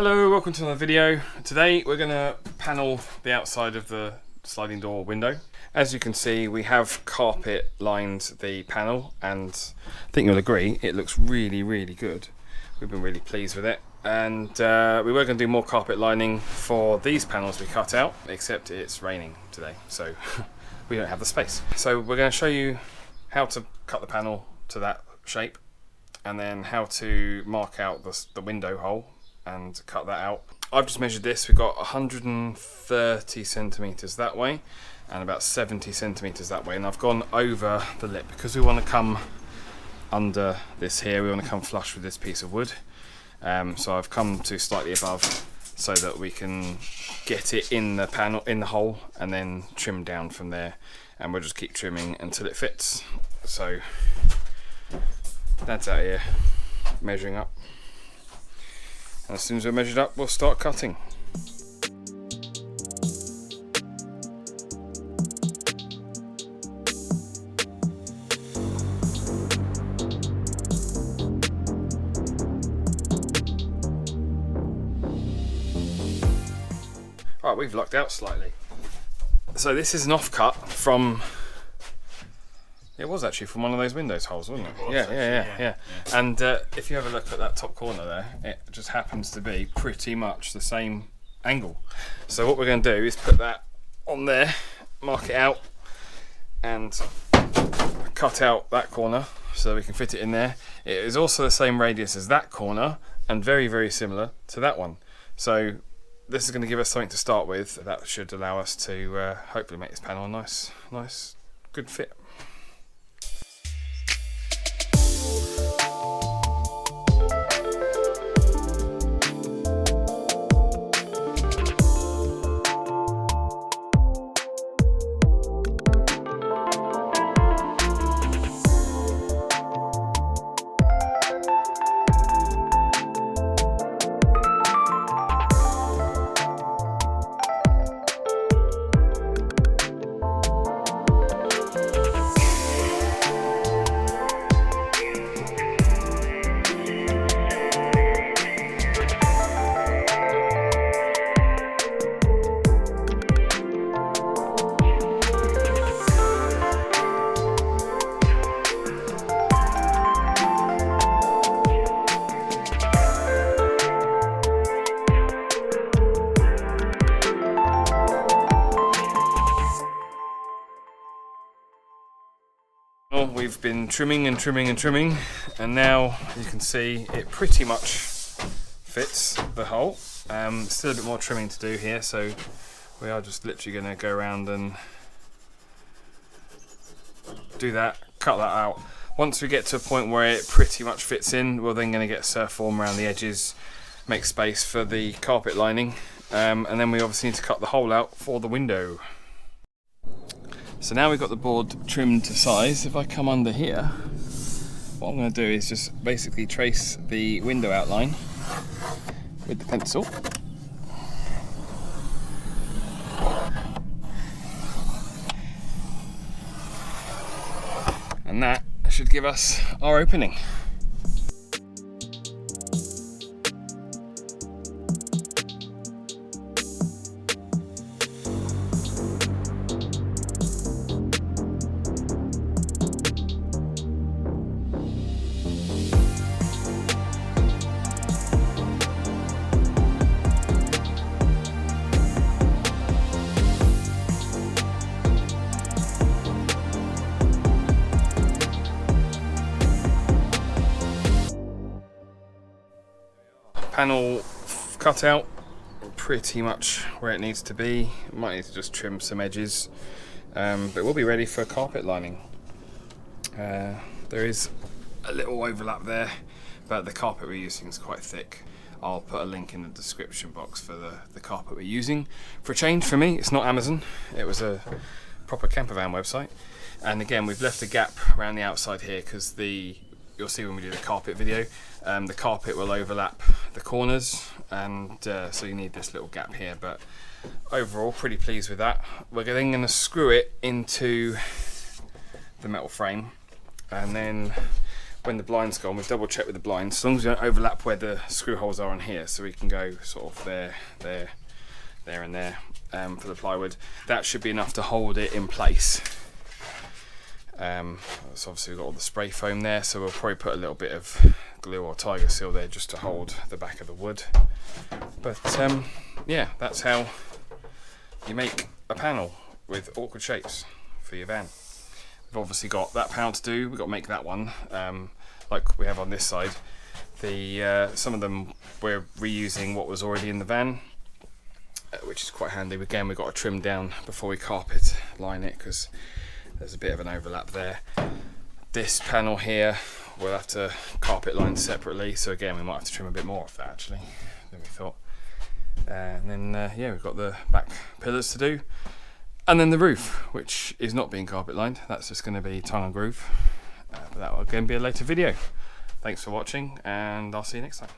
Hello, welcome to another video. Today we're going to panel the outside of the sliding door window. As you can see, we have carpet lined the panel, and I think you'll agree it looks really good. We've been really pleased with it, and we were going to do more carpet lining for these panels we cut out, except it's raining today, so we don't have the space. So we're going to show you how to cut the panel to that shape, and then how to mark out the window hole and cut that out. I've just measured this. We've got 130 centimeters that way and about 70 centimeters that way, and I've gone over the lip because we want to come under this here. We want to come flush with this piece of wood, so I've come to slightly above so that we can get it in the panel, in the hole, and then trim down from there, and we'll just keep trimming until it fits. So that's out here measuring up. And as soon as we're measured up, we'll start cutting. Right, we've lucked out slightly. So this is an offcut from, it was actually from one of those windows holes, wasn't it? Yeah. And if you have a look at that top corner there, it just happens to be pretty much the same angle. So what we're going to do is put that on there, mark it out, and cut out that corner so we can fit it in there. It is also the same radius as that corner and very similar to that one. So this is going to give us something to start with. That should allow us to hopefully make this panel a nice good fit. We've been trimming and trimming, and now you can see it pretty much fits the hole. Still a bit more trimming to do here, so we are just literally going to go around and do that, cut that out. Once we get to a point where it pretty much fits in, we're then going to get surf form around the edges, make space for the carpet lining, and then we obviously need to cut the hole out for the window. So now we've got the board trimmed to size. If I come under here, what I'm going to do is just basically trace the window outline with the pencil. And that should give us our opening. Panel cut out pretty much where it needs to be. Might need to just trim some edges, but we'll be ready for carpet lining. There is a little overlap there, but the carpet we're using is quite thick. I'll put a link in the description box for the carpet we're using. For a change for me, it's not Amazon. It was a proper campervan website. And again, we've left a gap around the outside here because you'll see when we do the carpet video, the carpet will overlap the corners, and so you need this little gap here, but overall pretty pleased with that. We're then going to screw it into the metal frame, and then when the blind's gone, we've double checked with the blinds, as long as we don't overlap where the screw holes are on here, so we can go sort of there and there for the plywood. That should be enough to hold it in place. So obviously we've got all the spray foam there, so we'll probably put a little bit of glue or tiger seal there just to hold the back of the wood. But yeah, that's how you make a panel with awkward shapes for your van. We've obviously got that panel to do. We've got to make that one like we have on this side. Some of them we're reusing what was already in the van, which is quite handy. Again, we've got to trim down before we carpet line it because there's a bit of an overlap there. This panel here we'll have to carpet line separately, so again we might have to trim a bit more off that actually than we thought. And then yeah, we've got the back pillars to do, and then the roof, which is not being carpet lined. That's just going to be tongue and groove, but that will again be a later video. Thanks for watching, and I'll see you next time.